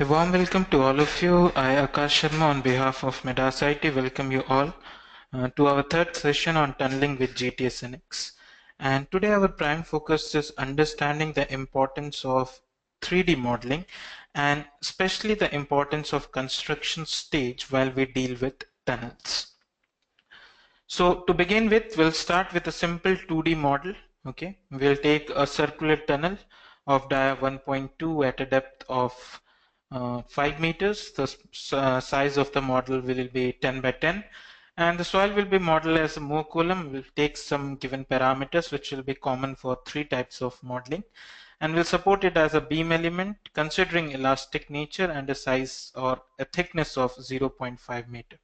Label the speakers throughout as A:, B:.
A: A warm welcome to all of you. I, Akash Sharma, on behalf of MIDAS IT, welcome you all to our third session on tunneling with GTS NX. And today our prime focus is understanding the importance of 3D modeling and especially the importance of construction stage while we deal with tunnels. So to begin with, we'll start with a simple 2D model. Okay, we'll take a circular tunnel of dia 1.2 at a depth of 5 meters. The size of the model will be 10 by 10, and the soil will be modeled as a Moore column. We'll take some given parameters which will be common for three types of modeling, and we'll support it as a beam element considering elastic nature and a size or a thickness of 0.5 meter.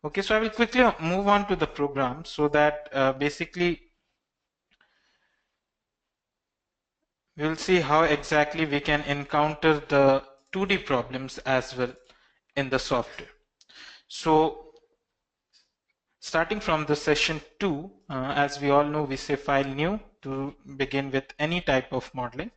A: Okay, so I will quickly move on to the program so that basically we'll see how exactly we can encounter the 2D problems as well in the software. So starting from the session 2, as we all know, we say file new to begin with any type of modeling.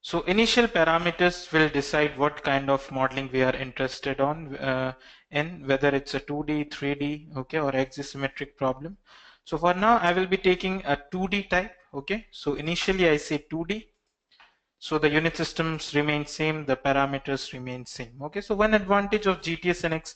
A: So initial parameters will decide what kind of modeling we are interested in, whether it's a 2D, 3D, okay, or axisymmetric problem. So for now, I will be taking a 2D type, okay. So initially I say 2D. So the unit systems remain same, the parameters remain same, okay. So one advantage of GTS NX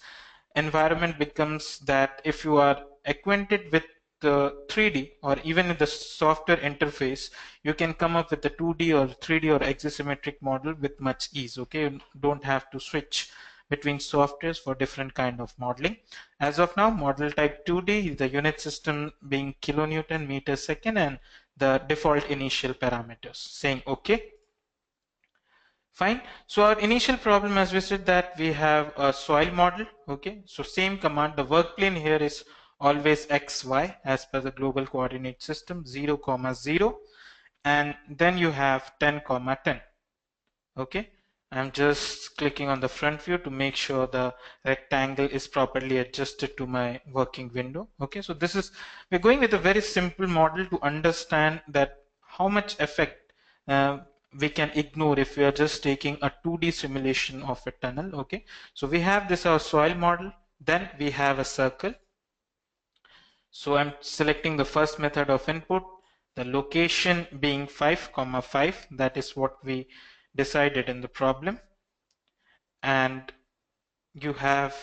A: environment becomes that if you are acquainted with the 3D or even in the software interface, you can come up with a 2D or 3D or axisymmetric model with much ease. Okay, you don't have to switch between softwares for different kind of modeling. As of now, model type 2D, the unit system being kilonewton meter second and the default initial parameters. Saying okay. Fine. So our initial problem, as we said, that we have a soil model. Okay. So same command. The work plane here is always XY as per the global coordinate system, 0, 0, and then you have 10, 10. Okay. I'm just clicking on the front view to make sure the rectangle is properly adjusted to my working window. Okay. So this is, we're going with a very simple model to understand that how much effect we can ignore if we are just taking a 2D simulation of a tunnel. Okay, so we have this our soil model, then we have a circle. So I'm selecting the first method of input, the location being 5, 5, that is what we decided in the problem, and you have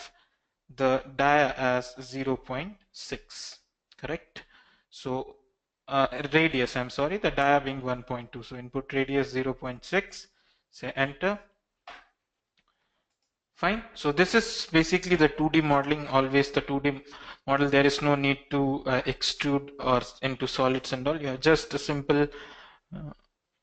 A: the dia as 0.6, correct? So radius, I'm sorry, the dia being 1.2. So input radius 0.6, say enter. Fine. So this is basically the 2D modeling, always the 2D model. There is no need to extrude or into solids and all. You have just a simple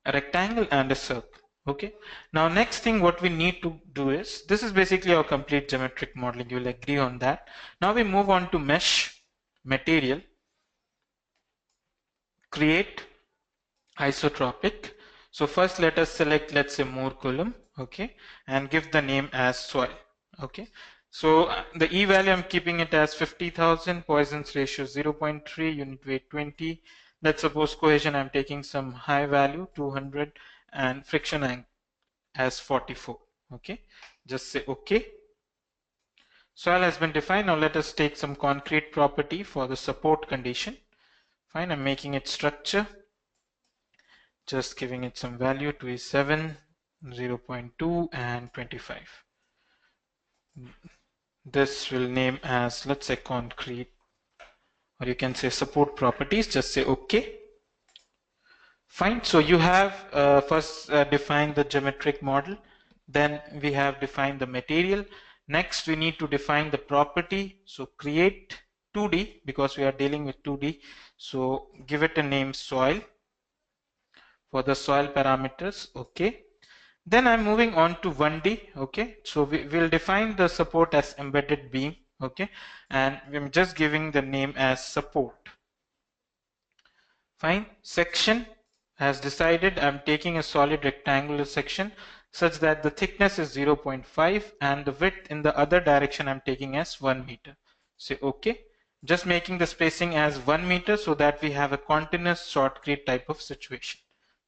A: rectangle and a circle. Okay. Now next thing what we need to do is, this is basically our complete geometric modeling. You will agree on that. Now we move on to mesh, material, create, isotropic. So first let us select, let's say, Moore column, okay, and give the name as soil. Okay, so the E value I'm keeping it as 50,000, Poisson's ratio 0.3, unit weight 20. Let's suppose cohesion I'm taking some high value 200 and friction angle as 44. Okay, just say okay. Soil has been defined. Now let us take some concrete property for the support condition. Fine, I'm making it structure. Just giving it some value, 27, 0.2 and 25. This will name as, let's say, concrete, or you can say support properties. Just say okay. Fine. So you have first defined the geometric model, then we have defined the material. Next we need to define the property. So create 2D, because we are dealing with 2D, so give it a name soil for the soil parameters. Okay, then I'm moving on to 1D. Okay, so we will define the support as embedded beam. Okay, and I'm just giving the name as support. Fine. Section, as decided, I'm taking a solid rectangular section such that the thickness is 0.5 and the width in the other direction I'm taking as 1 meter. Say okay. Just making the spacing as 1 meter so that we have a continuous shotcrete type of situation.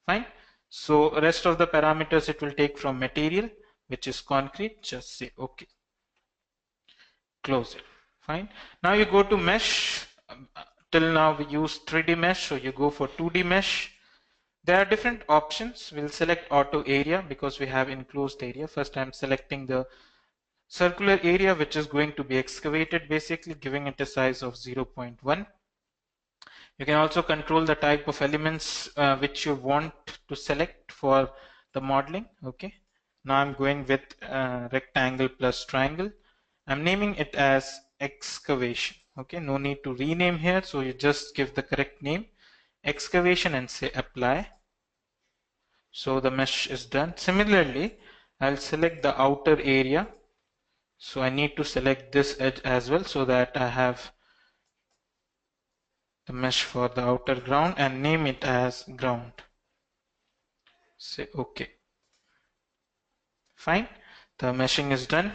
A: Fine. So rest of the parameters it will take from material. which is concrete, just say okay. Close it. Fine. Now you go to mesh. Till now we use 3D mesh, so you go for 2D mesh. There are different options. We'll select auto area because we have enclosed area. First I'm selecting the circular area which is going to be excavated, basically giving it a size of 0.1. You can also control the type of elements which you want to select for the modeling. Okay. Now I'm going with rectangle plus triangle. I'm naming it as excavation. Okay. No need to rename here. So you just give the correct name, excavation, and say apply. So the mesh is done. Similarly, I'll select the outer area. So I need to select this edge as well so that I have the mesh for the outer ground and name it as ground. Say OK. Fine. The meshing is done.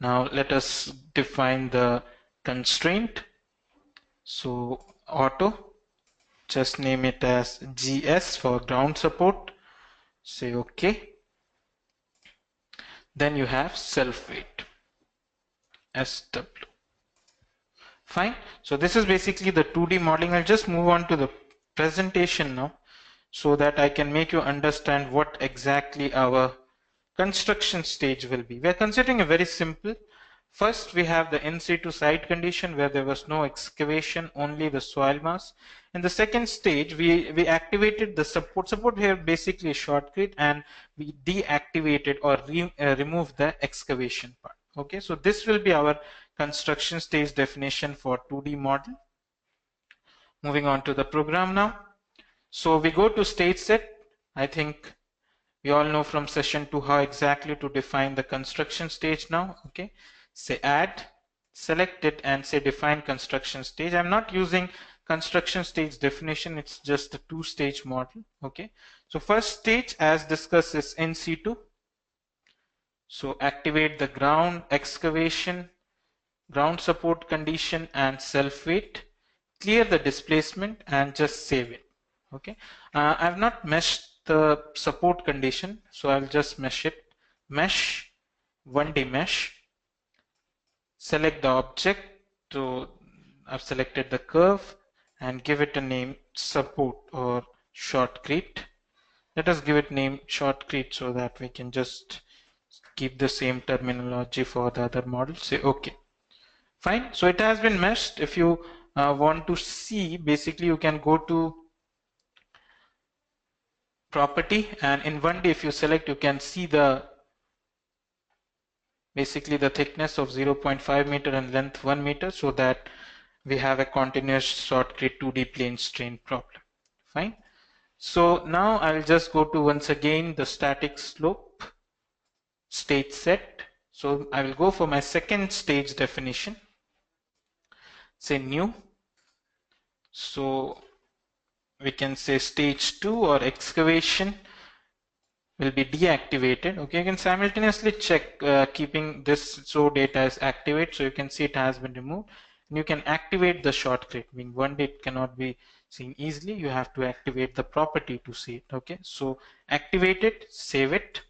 A: Now let us define the constraint. So auto, just name it as GS for ground support. Say OK. Then you have self weight, SW. Fine. So this is basically the 2D modeling. I'll just move on to the presentation now so that I can make you understand what exactly our construction stage will be. We are considering a very simple. First, we have the in situ site condition where there was no excavation, only the soil mass. In the second stage, we activated the support. Support here basically is shotcrete, and we deactivated or removed the excavation part. Okay, so this will be our construction stage definition for 2D model. Moving on to the program now. So we go to stage set. I think we all know from session 2 how exactly to define the construction stage now. Okay, say add, select it, and say define construction stage. I'm not using construction stage definition, it's just a 2-stage model. Okay, so first stage as discussed is in situ. So activate the ground excavation, ground support condition, and self weight. Clear the displacement and just save it. Okay, I've not meshed the support condition, so I'll just mesh it. Mesh, 1D mesh. Select the object. So I've selected the curve and give it a name support or shotcrete. Let us give it name shotcrete so that we can just keep the same terminology for the other model. Say OK. Fine. So it has been meshed. If you want to see, basically you can go to property, and in 1D if you select, you can see the basically the thickness of 0.5 meter and length 1 meter, so that we have a continuous shotcrete 2D plane strain problem. Fine. So now I'll just go to once again the static slope stage set. So I will go for my second stage definition. Say new. So we can say stage 2 or excavation will be deactivated. Okay, you can simultaneously check keeping this show data as activate, so you can see it has been removed. And you can activate the shotcrete. I mean, 1D it cannot be seen easily. You have to activate the property to see it. Okay, so activate it, save it,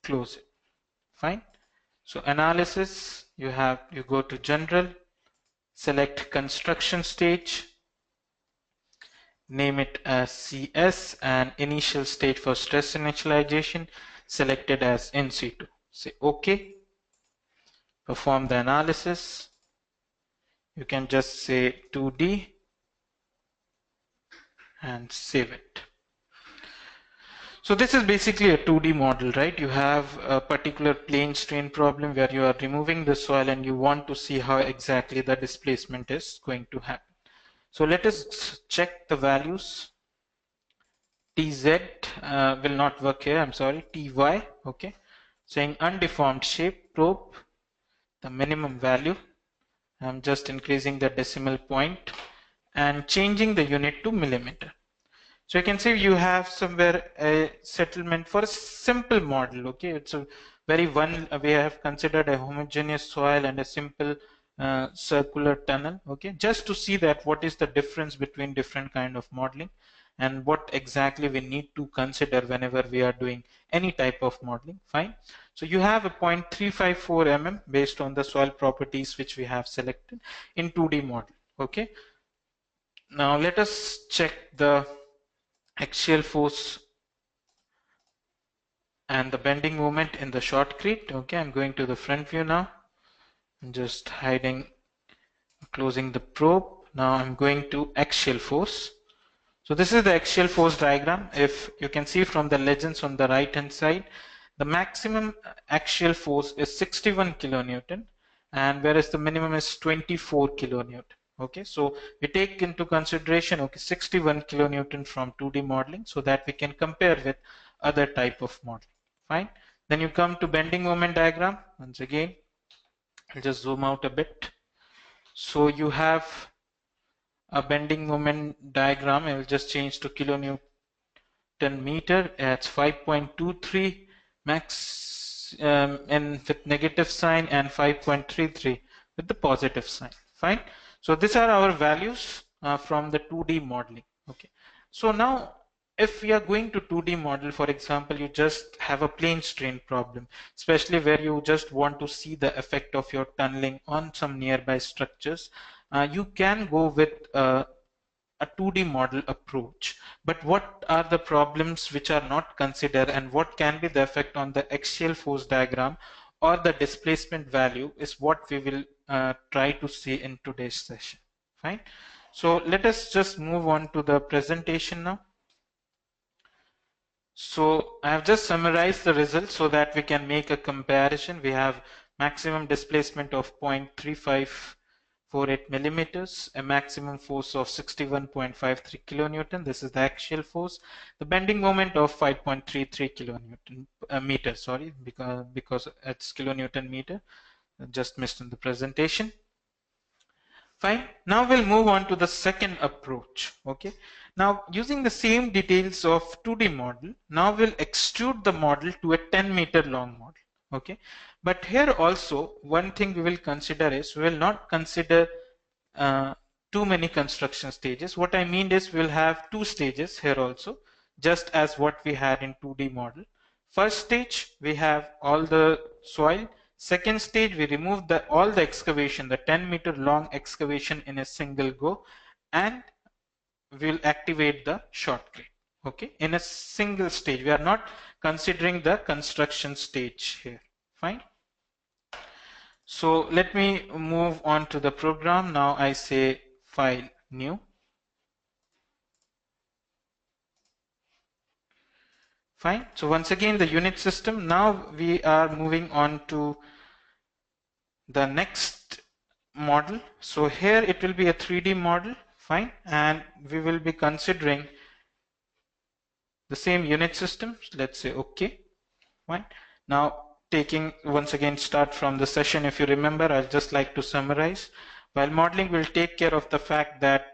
A: close it. Fine. So analysis, you go to general, select construction stage, name it as CS, and initial state for stress initialization selected as in situ. Say OK. Perform the analysis. You can just say 2D and save it. So this is basically a 2D model, right? You have a particular plane strain problem where you are removing the soil and you want to see how exactly the displacement is going to happen. So let us check the values. TZ will not work here, I'm sorry, TY, okay. Saying undeformed shape, probe, the minimum value. I'm just increasing the decimal point and changing the unit to millimeter. So you can see you have somewhere a settlement for a simple model, okay. It's a very we have considered a homogeneous soil and a simple circular tunnel, okay, just to see that what is the difference between different kind of modeling. and what exactly we need to consider whenever we are doing any type of modeling. Fine. So you have a 0.354 mm based on the soil properties which we have selected in 2D model. Okay. Now let us check the axial force and the bending moment in the shotcrete. Okay, I'm going to the front view now. I'm just hiding, closing the probe. Now I'm going to axial force. So this is the axial force diagram. If you can see from the legends on the right hand side, the maximum axial force is 61 kilonewton, and whereas the minimum is 24 kilonewton. Okay, so we take into consideration 61 kilonewton from 2D modeling so that we can compare with other type of modeling. Fine. Then you come to bending moment diagram. Once again, I'll just zoom out a bit. So you have a bending moment diagram. I will just change to kilonewton meter. It's 5.23 max and with negative sign, and 5.33 with the positive sign. Fine. So these are our values from the 2D modeling. Okay. So now if we are going to 2D model, for example, you just have a plane strain problem, especially where you just want to see the effect of your tunneling on some nearby structures, you can go with a 2D model approach. But what are the problems which are not considered, and what can be the effect on the axial force diagram or the displacement value is what we will try to see in today's session. Fine. So let us just move on to the presentation now. So I have just summarized the results so that we can make a comparison. We have maximum displacement of 0.3548 millimeters, a maximum force of 61.53 kilonewton. This is the axial force. The bending moment of 5.33 kilonewton meter. Sorry, because it's kilonewton meter. I just missed in the presentation. Fine. Now we'll move on to the second approach. Okay. Now using the same details of 2D model, now we'll extrude the model to a 10-meter long model. Okay. But here also one thing we will consider is we will not consider too many construction stages. What I mean is we'll have two stages here also, just as what we had in 2D model. First stage, we have all the soil. Second stage, we remove all the excavation, the 10-meter long excavation in a single go, and we'll activate the shotcrete. Okay, in a single stage. We are not considering the construction stage here. Fine. So let me move on to the program. Now I say File, New. Fine. So once again, the unit system. Now we are moving on to the next model. So here it will be a 3D model. Fine. And we will be considering the same unit system. Let's say OK. Fine. Now taking once again start from the session. If you remember, I'll just like to summarize. While modeling will take care of the fact that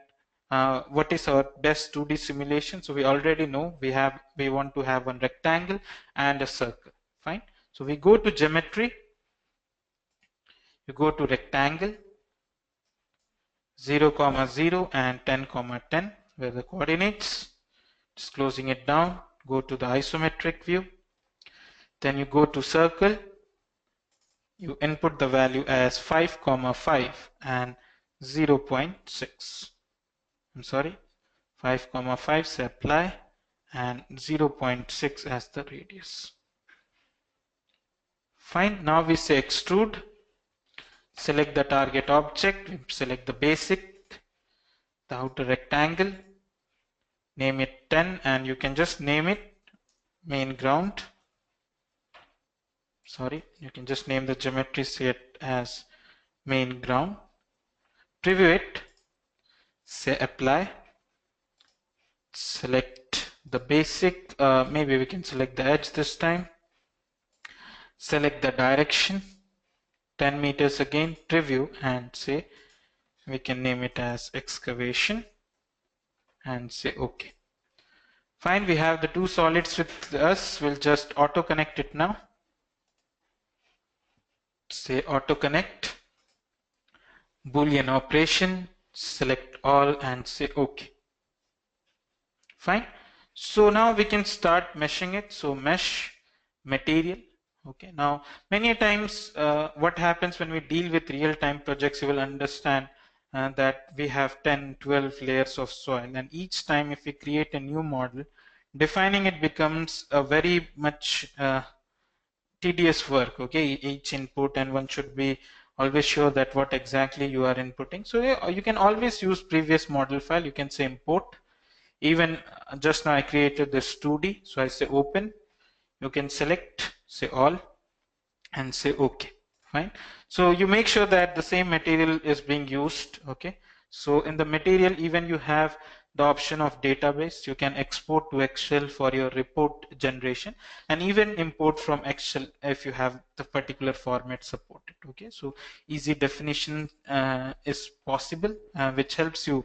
A: what is our best 2D simulation. So we already know we want to have one rectangle and a circle. Fine. So we go to geometry. You go to rectangle, 0, 0 and 10, 10 where the coordinates. Just closing it down. Go to the isometric view. Then you go to circle. You input the value as 5, 5 and 0.6. I'm sorry, 5, 5 say apply and 0.6 as the radius. Fine. Now we say extrude. Select the target object. Select the basic, the outer rectangle. Name it 10, and you can just name it main ground. Sorry, you can just name the geometry, say it as main ground. Preview it. Say apply. Select the basic. Maybe we can select the edge this time. Select the direction. 10 meters again, preview, and say we can name it as excavation and say OK. Fine, we have the two solids with us. We'll just auto connect it now. Say auto connect, Boolean operation, select all and say OK. Fine. So now we can start meshing it. So mesh material. Okay. Now many times what happens when we deal with real-time projects, you will understand that we have 10, 12 layers of soil, and each time if we create a new model, defining it becomes a very much tedious work. Okay, each input, and one should be always sure that what exactly you are inputting. So you can always use previous model file. You can say import. Even just now I created this 2D, so I say open. You can select, say all, and say OK. Fine. So you make sure that the same material is being used. Okay. So in the material, even you have the option of database. You can export to Excel for your report generation, and even import from Excel if you have the particular format supported. Okay. So easy definition is possible, which helps you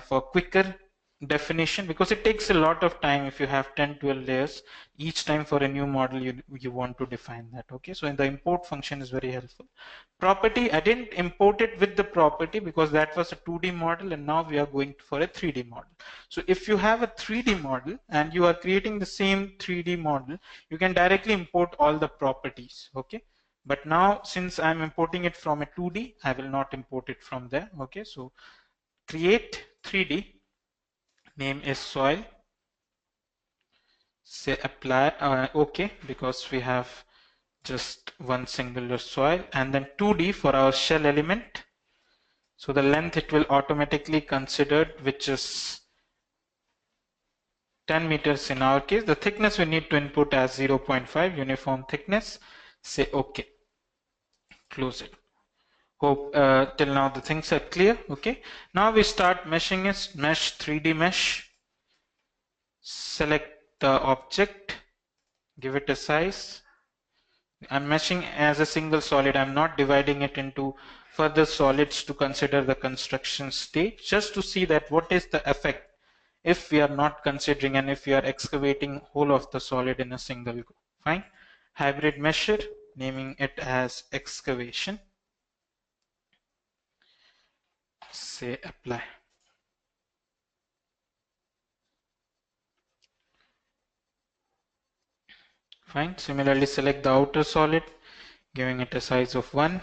A: for quicker definition, because it takes a lot of time if you have 10, 12 layers. Each time for a new model you want to define that. Okay, so in the import function is very helpful. Property, I didn't import it with the property because that was a 2D model, and now we are going for a 3D model. So if you have a 3D model and you are creating the same 3D model, you can directly import all the properties. Okay, but now since I'm importing it from a 2D, I will not import it from there. Okay, so create 3D, name is soil, say apply, okay, because we have just one singular soil, and then 2D for our shell element. So the length it will automatically consider, which is 10 meters in our case. The thickness we need to input as 0.5 uniform thickness. Say okay, close it. Hope till now the things are clear. Okay, now we start meshing it. Mesh 3D mesh. Select the object, give it a size. I'm meshing as a single solid. I'm not dividing it into further solids to consider the construction stage, just to see that what is the effect if we are not considering and if we are excavating whole of the solid in a single go. Fine. Hybrid measure, naming it as excavation. Say apply. Fine. Similarly, select the outer solid, giving it a size of 1.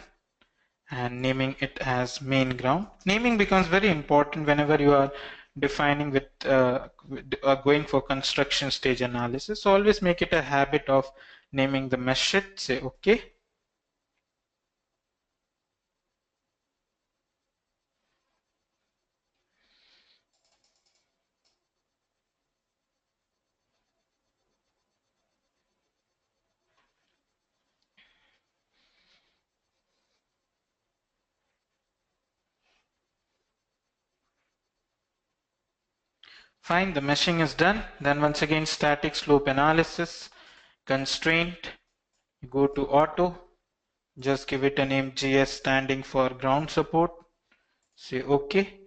A: And naming it as main ground. Naming becomes very important whenever you are defining with going for construction stage analysis. So always make it a habit of naming the mesh sheet. Say okay. Fine, the meshing is done. Then once again, static slope analysis, constraint, you go to auto, just give it a name GS standing for ground support. Say okay.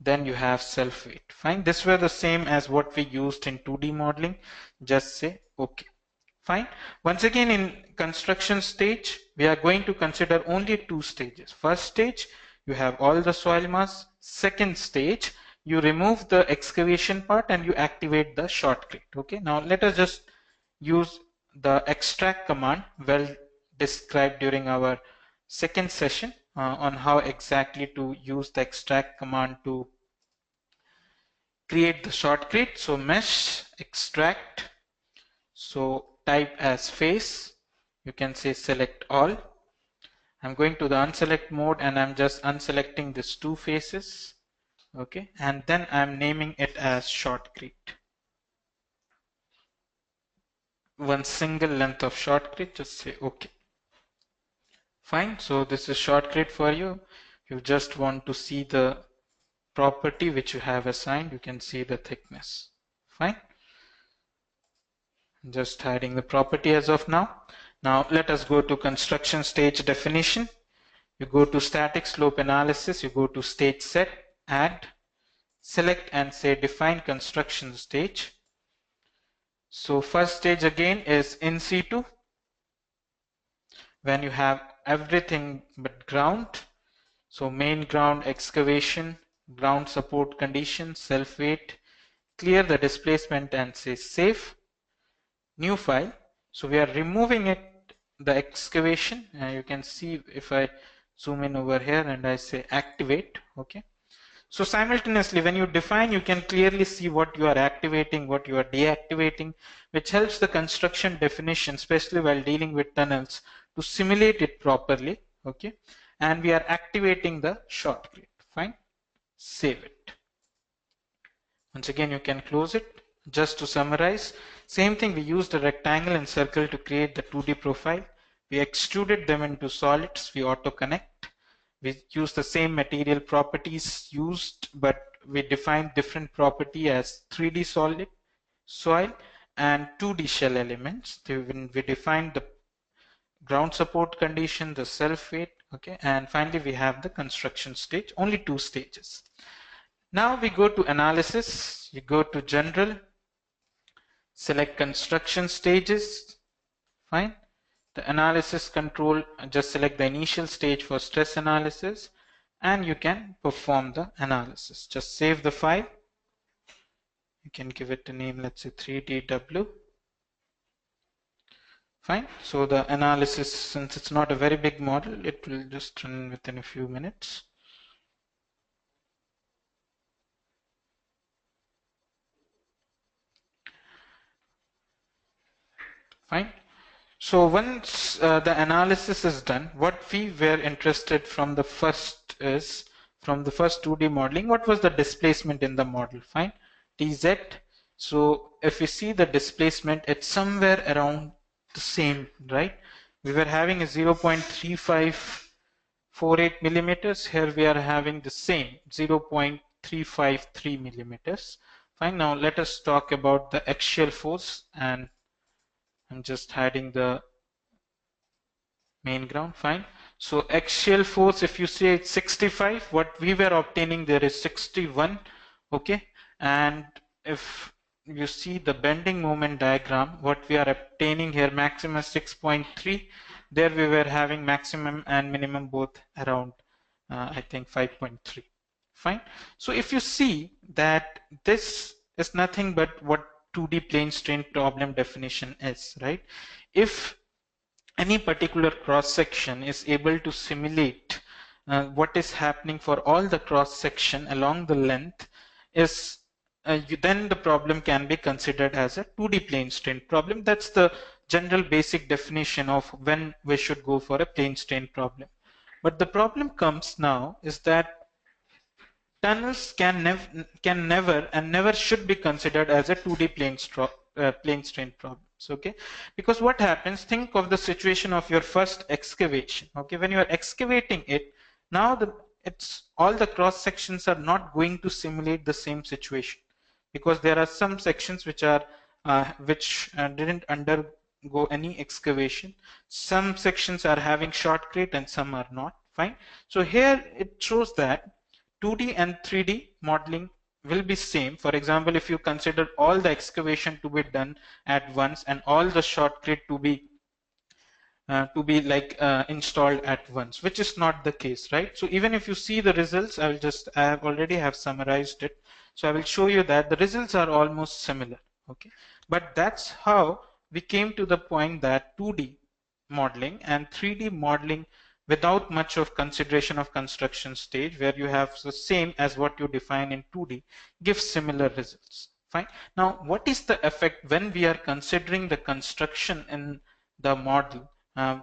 A: Then you have self weight. Fine, this were the same as what we used in 2D modeling. Just say okay. Fine. Once again, in construction stage, we are going to consider only 2 stages. First stage, you have all the soil mass. Second stage, you remove the excavation part and you activate the shotcrete. Okay. Now let us just use the extract command, well described during our second session on how exactly to use the extract command to create the shotcrete. So mesh extract. So type as face, you can say select all. I'm going to the unselect mode and I'm just unselecting these 2 faces. Okay, and then I'm naming it as shotcrete. One single length of shotcrete, just say okay. Fine, so this is shotcrete for you. You just want to see the property which you have assigned, you can see the thickness. Fine. Just hiding the property as of now. Now let us go to construction stage definition. You go to static slope analysis, you go to stage set, add, select and say define construction stage. So first stage again is in situ, when you have everything but ground. So main ground, excavation, ground support condition, self weight, clear the displacement and say save, new file. So we are removing it, the excavation. You can see if I zoom in over here and I say activate. Okay. So simultaneously, when you define, you can clearly see what you are activating, what you are deactivating, which helps the construction definition, especially while dealing with tunnels, to simulate it properly. Okay. And we are activating the shortcut. Fine. Save it. Once again, you can close it. Just to summarize, same thing, we used a rectangle and circle to create the 2D profile. We extruded them into solids. We auto connect. We use the same material properties used, but we define different property as 3D solid, soil, and 2D shell elements. When we define the ground support condition, the self weight, okay, and finally we have the construction stage, only 2 stages. Now we go to analysis, you go to general, select construction stages, fine. The analysis control, just select the initial stage for stress analysis and you can perform the analysis. Just save the file. You can give it a name, let's say 3DW. Fine. So the analysis, since it's not a very big model, it will just run within a few minutes. Fine. So once the analysis is done, what we were interested from the first is, from the first 2D modeling, what was the displacement in the model? Fine, TZ. So if we see the displacement, it's somewhere around the same, right? We were having a 0.3548 millimeters. Here we are having the same 0.353 millimeters. Fine, now let us talk about the axial force, and I'm just hiding the main ground. Fine. So axial force, if you say it's 65, what we were obtaining there is 61. Okay. And if you see the bending moment diagram, what we are obtaining here, maximum 6.3. There we were having maximum and minimum both around, I think 5.3. Fine. So if you see that this is nothing but what 2D plane strain problem definition is, right? If any particular cross section is able to simulate what is happening for all the cross section along the length, is then the problem can be considered as a 2D plane strain problem. That's the general basic definition of when we should go for a plane strain problem. But the problem comes now is that tunnels can never and never should be considered as a 2D plane strain problems. Okay, because what happens, think of the situation of your first excavation. Okay, when you are excavating it, now it's all the cross sections are not going to simulate the same situation, because there are some sections which are didn't undergo any excavation. Some sections are having shotcrete and some are not. Fine. So here it shows that 2D and 3D modeling will be same. For example, if you consider all the excavation to be done at once and all the shotcrete to be installed at once, which is not the case, right? So even if you see the results, I have already summarized it. So I will show you that the results are almost similar. Okay, but that's how we came to the point that 2D modeling and 3D modeling, without much of consideration of construction stage, where you have the same as what you define in 2D, gives similar results. Fine. Now, what is the effect when we are considering the construction in the model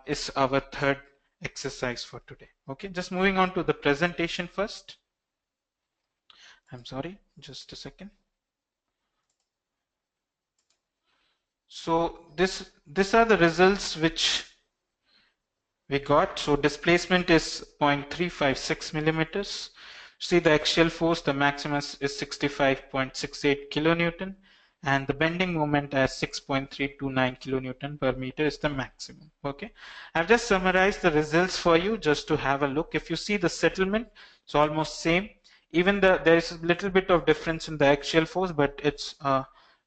A: is our third exercise for today. Okay, just moving on to the presentation first. I'm sorry, just a second. So these are the results which we got. So displacement is 0.356 millimeters. See the axial force, the maximum is 65.68 kilonewton, and the bending moment as 6.329 kilonewton per meter is the maximum. Okay, I've just summarized the results for you just to have a look. If you see the settlement, it's almost same. Even there is a little bit of difference in the axial force, but it's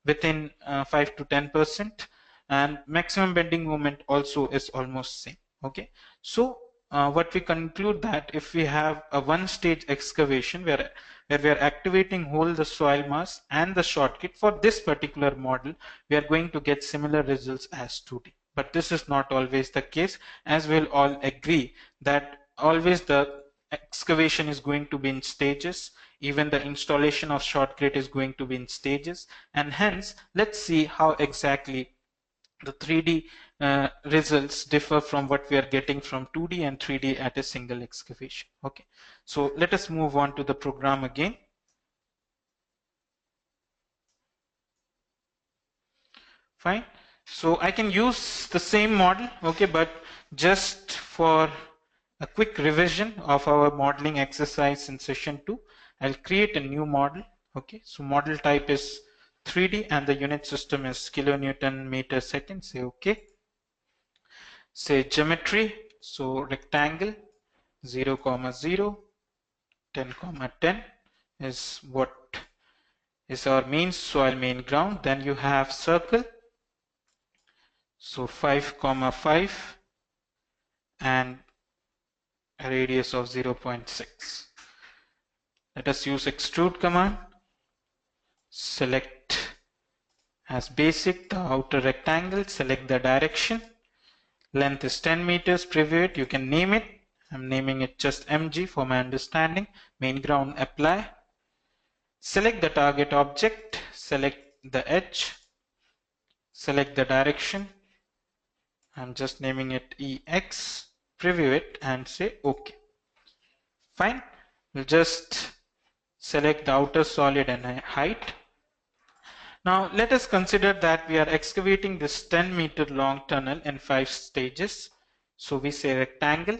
A: within 5 to 10%, and maximum bending moment also is almost same. Okay, so what we conclude that if we have a one-stage excavation where we are activating whole the soil mass and the shortcut for this particular model, we are going to get similar results as 2D. But this is not always the case, as we'll all agree that always the excavation is going to be in stages. Even the installation of shortcut is going to be in stages, and hence let's see how exactly the 3D results differ from what we are getting from 2D and 3D at a single excavation. Okay, so let us move on to the program again. Fine. So I can use the same model, okay, but just for a quick revision of our modeling exercise in session 2, I'll create a new model. Okay, so model type is 3D and the unit system is kilonewton meter second. Say okay. Say geometry, so rectangle 0, 0, 10, 10 is what is our main soil main ground. Then you have circle, so 5, 5 and a radius of 0.6. Let us use extrude command. Select as basic the outer rectangle, select the direction. Length is 10 meters, preview it, you can name it. I'm naming it just MG for my understanding. Main ground, apply. Select the target object, select the edge, select the direction. I'm just naming it EX, preview it and say OK. Fine. We'll just select the outer solid and height. Now let us consider that we are excavating this 10-meter long tunnel in 5 stages. So we say rectangle,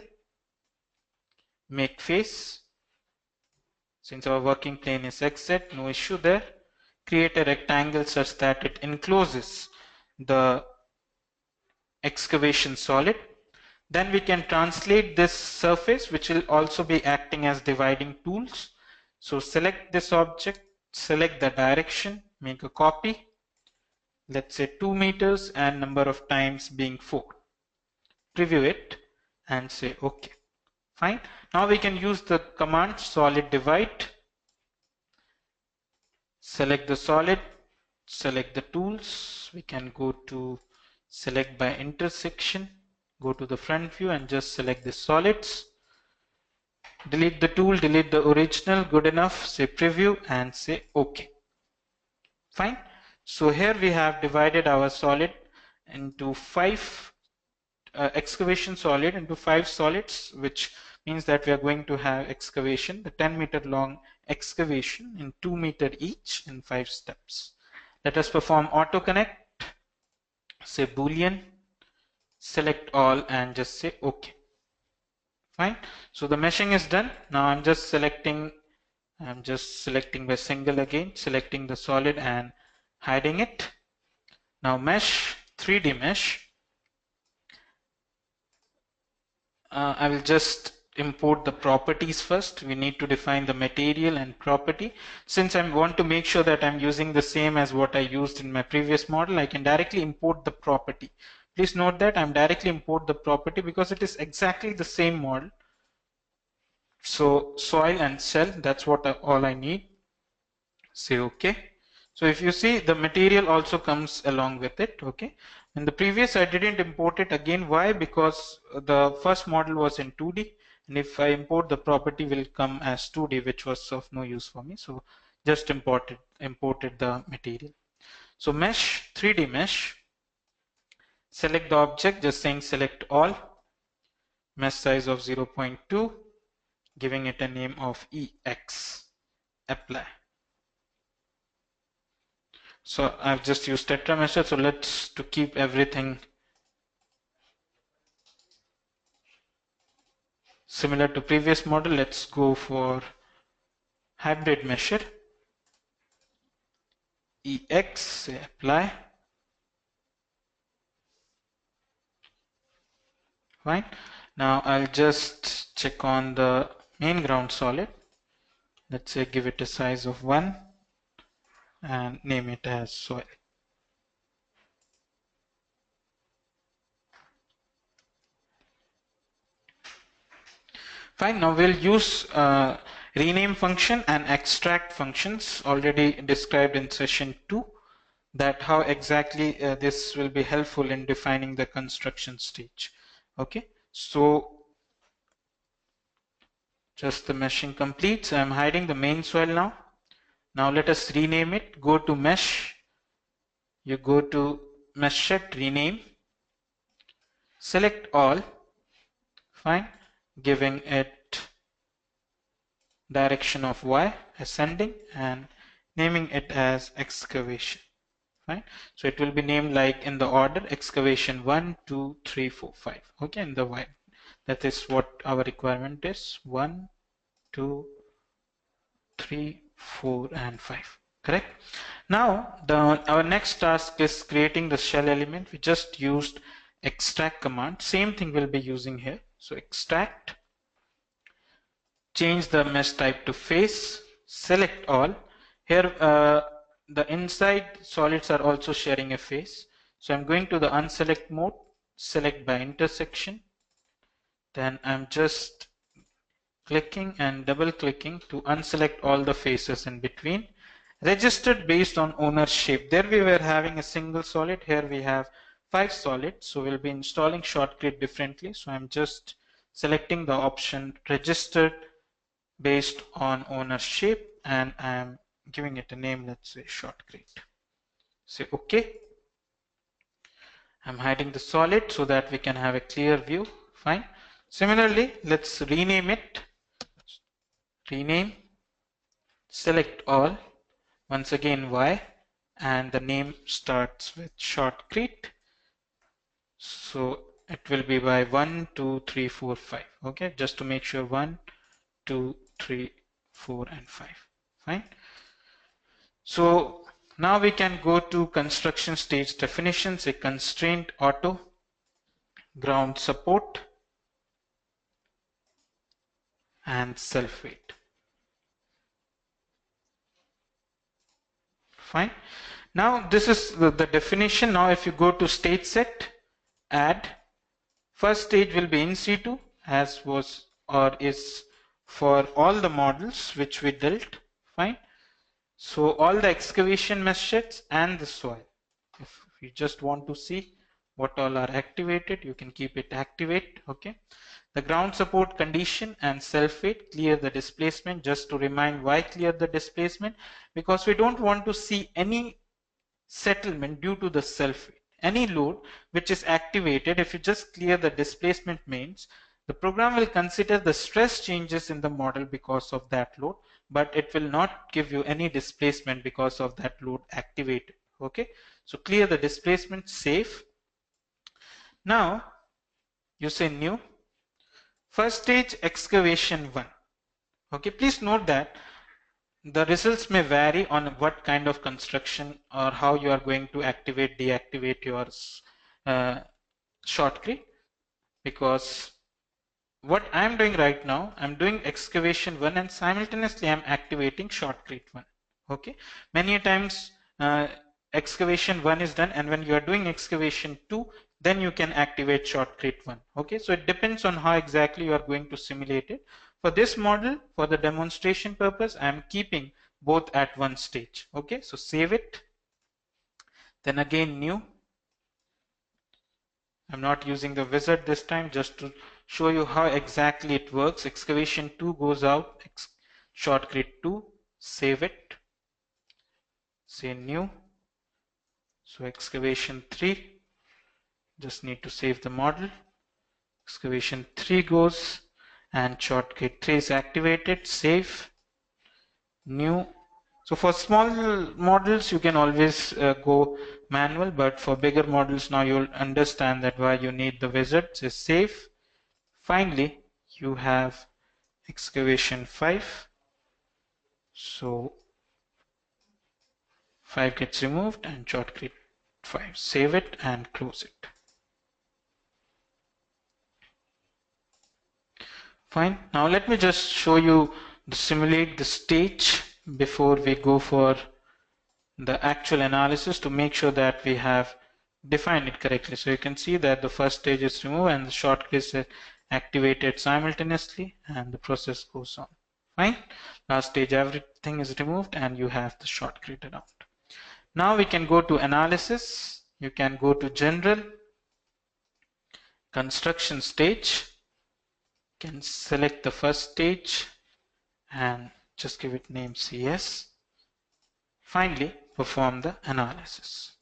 A: make face. Since our working plane is XZ, no issue there. Create a rectangle such that it encloses the excavation solid. Then we can translate this surface, which will also be acting as dividing tools. So select this object, select the direction, make a copy. Let's say 2 meters and number of times being 4. Preview it and say OK. Fine. Now we can use the command solid divide. Select the solid, select the tools. We can go to select by intersection, go to the front view and just select the solids. Delete the tool, delete the original, good enough. Say preview and say OK. Fine. So here we have divided our solid into 5 excavation solid into 5 solids, which means that we are going to have excavation, the 10-meter long excavation in 2 meter each in 5 steps. Let us perform auto connect, say boolean, select all and just say OK. Fine. So the meshing is done. Now I'm just selecting by single again, selecting the solid and hiding it. Now mesh, 3D mesh. I will just import the properties first. We need to define the material and property. Since I want to make sure that I'm using the same as what I used in my previous model, I can directly import the property. Please note that I'm directly import the property because it is exactly the same model. So soil and cell, that's what all I need. Say OK. So if you see, the material also comes along with it. Okay. In the previous I didn't import it again. Why? Because the first model was in 2D, and if I import, the property will come as 2D, which was of no use for me. So just imported the material. So mesh, 3D mesh, select the object, just saying select all, mesh size of 0.2, giving it a name of EX, apply. So I've just used tetra method. So let's, to keep everything similar to previous model, let's go for hybrid measure. EX, say apply. Fine. Now I'll just check on the main ground solid. Let's say give it a size of 1 and name it as soil. Fine, now we'll use rename function and extract functions already described in session 2, that how exactly this will be helpful in defining the construction stage. Okay, so just the meshing completes. I'm hiding the main soil now. Now let us rename it. Go to mesh, you go to mesh set, rename, select all, fine, giving it direction of Y, ascending, and naming it as excavation. Fine. So it will be named like in the order excavation 1, 2, 3, 4, 5. Okay, in the Y. That is what our requirement is. 1, 2, 3, 4, and 5. Correct? Now, our next task is creating the shell element. We just used extract command. Same thing we'll be using here. So extract, change the mesh type to face, select all. Here the inside solids are also sharing a face. So I'm going to the unselect mode, select by intersection. Then I'm just clicking and double clicking to unselect all the faces in between. Registered based on owner shape. There we were having a single solid. Here we have 5 solids. So we'll be installing shortcut differently. So I'm just selecting the option registered based on owner shape, and I'm giving it a name, let's say shortcrete. Say OK. I'm hiding the solid so that we can have a clear view. Fine. Similarly, let's rename it. Rename, select all, once again Y, and the name starts with shortcrete. So it will be by 1, 2, 3, 4, 5. Okay, just to make sure 1, 2, 3, 4, and 5. Fine. So now we can go to construction stage definitions, a constraint auto, ground support, and self weight. Fine. Now this is the definition. Now if you go to stage set, add, first stage will be in situ as was or is for all the models which we dealt. Fine. So all the excavation mesh sets and the soil. If you just want to see what all are activated, you can keep it activate. Okay. The ground support condition and self weight, clear the displacement. Just to remind why clear the displacement, because we don't want to see any settlement due to the self weight. Any load which is activated, if you just clear the displacement means the program will consider the stress changes in the model because of that load, but it will not give you any displacement because of that load activated. Okay, so clear the displacement, save. Now you say new, first stage excavation 1. Okay, please note that the results may vary on what kind of construction or how you are going to activate, deactivate your shortcrete, because what I'm doing right now, I'm doing excavation 1 and simultaneously I'm activating shortcrete 1. Okay, many times excavation 1 is done, and when you are doing excavation 2, then you can activate shortcrete 1. Okay, so it depends on how exactly you are going to simulate it. For this model, for the demonstration purpose, I am keeping both at one stage. Okay, so save it. Then again new. I'm not using the wizard this time, just to show you how exactly it works. Excavation 2 goes out, shortcrete 2, save it. Say new. So excavation 3, just need to save the model. Excavation 3 goes and shortcrete 3 is activated, save, new. So for small models you can always go manual, but for bigger models now you'll understand that why you need the wizard. So save. Finally you have excavation 5. So 5 gets removed and shortcrete 5. Save it and close it. Fine. Now let me just show you simulate the stage before we go for the actual analysis, to make sure that we have defined it correctly. So you can see that the first stage is removed and the shortcrete is activated simultaneously, and the process goes on. Fine. Last stage, everything is removed and you have the shotcrete around. Now we can go to analysis. You can go to general, construction stage. You can select the first stage and just give it name CS. Finally, perform the analysis.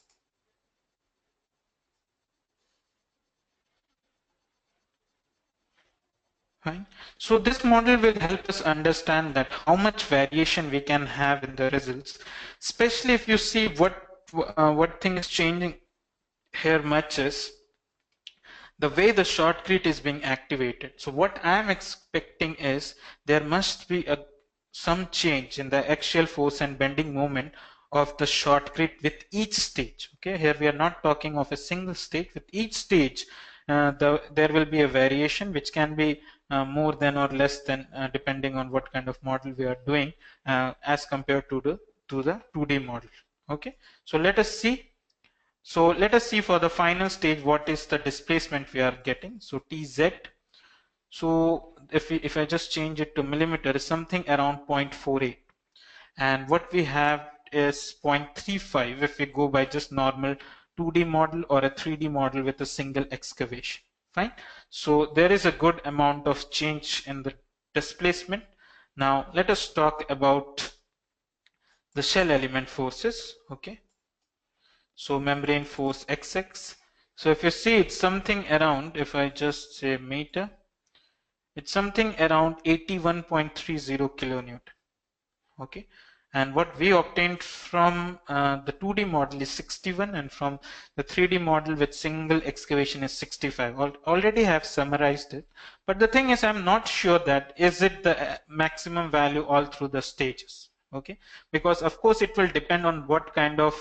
A: Fine. So this model will help us understand that how much variation we can have in the results, especially if you see what thing is changing here much is the way the shotcrete is being activated. So what I am expecting is there must be some change in the axial force and bending moment of the shotcrete with each stage. Okay, here we are not talking of a single stage. With each stage, there will be a variation which can be more than or less than depending on what kind of model we are doing as compared to the 2D model. Okay, so let us see. So let us see for the final stage what is the displacement we are getting. So TZ. So if I just change it to millimeter, is something around 0.48, and what we have is 0.35 if we go by just normal 2D model or a 3D model with a single excavation. Fine. So there is a good amount of change in the displacement. Now let us talk about the shell element forces. Okay. So membrane force XX. So if you see, it's something around, if I just say meter, it's something around 81.30 kilonewton. Okay, and what we obtained from the 2D model is 61, and from the 3D model with single excavation is 65. Already have summarized it, but the thing is I'm not sure that is it the maximum value all through the stages. Okay, because of course it will depend on what kind of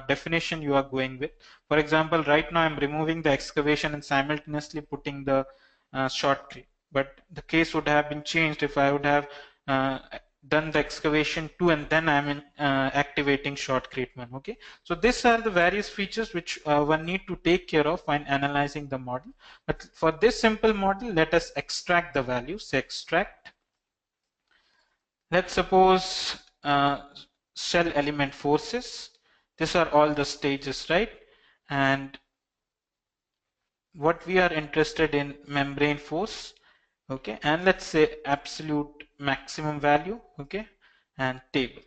A: definition you are going with. For example, right now I'm removing the excavation and simultaneously putting the shotcrete, but the case would have been changed if I would have done the excavation too and then I'm activating shotcrete one. Okay, so these are the various features which one need to take care of when analyzing the model. But for this simple model, let us extract the values. Say extract. Let's suppose shell element forces. These are all the stages, right? And what we are interested in, membrane force. Okay, and let's say absolute maximum value. Okay, and table.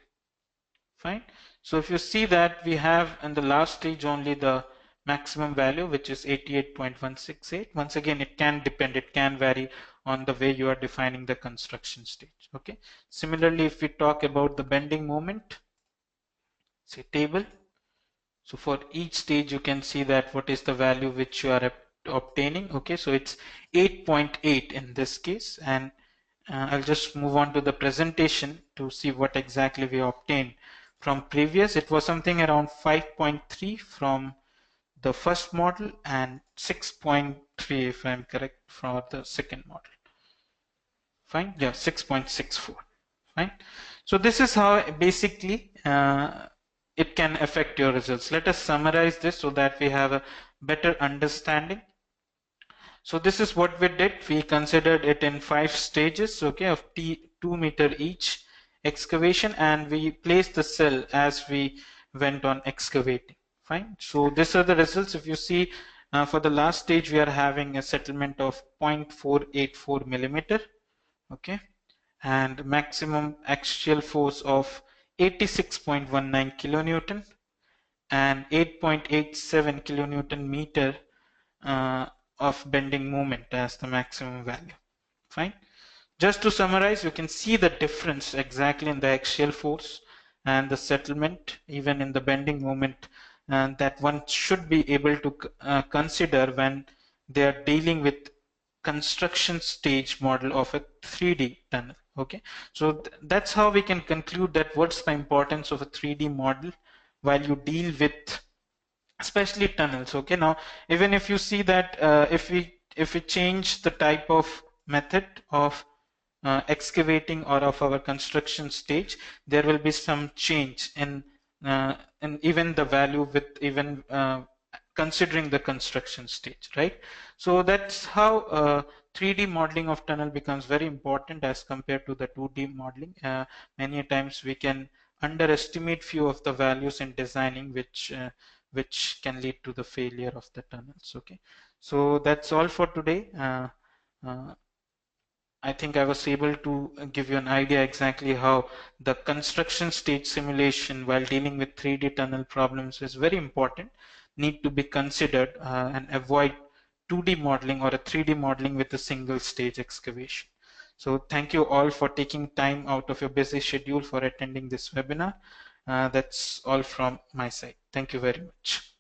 A: Fine. So if you see that we have in the last stage only the maximum value, which is 88.168. Once again, it can depend, it can vary on the way you are defining the construction stage. Okay. Similarly, if we talk about the bending moment, say table. So for each stage, you can see that what is the value which you are obtaining. Okay, so it's 8.8 in this case, and I'll just move on to the presentation to see what exactly we obtained from previous. It was something around 5.3 from the first model and 6.3 if I'm correct for the second model. Fine, yeah, 6.64. Fine. So this is how basically it can affect your results. Let us summarize this so that we have a better understanding. So this is what we did. We considered it in 5 stages, okay, of 2 meter each excavation, and we placed the cell as we went on excavating. Fine. So these are the results. If you see, for the last stage, we are having a settlement of 0.484 millimeter, okay, and maximum axial force of 86.19 kilonewton and 8.87 kilonewton meter of bending moment as the maximum value. Fine. Just to summarize, you can see the difference exactly in the axial force and the settlement, even in the bending moment, and that one should be able to consider when they are dealing with construction stage model of a 3D tunnel. Okay, so that's how we can conclude that what's the importance of a 3D model while you deal with especially tunnels. Okay, now even if you see that if we change the type of method of excavating or of our construction stage, there will be some change in even the value with even considering the construction stage, right? So that's how 3D modeling of tunnel becomes very important as compared to the 2D modeling. Many times we can underestimate few of the values in designing, which can lead to the failure of the tunnels. Okay, so that's all for today. Uh, I think I was able to give you an idea exactly how the construction stage simulation while dealing with 3D tunnel problems is very important, need to be considered, and avoid 2D modeling or a 3D modeling with a single stage excavation. So thank you all for taking time out of your busy schedule for attending this webinar. That's all from my side. Thank you very much.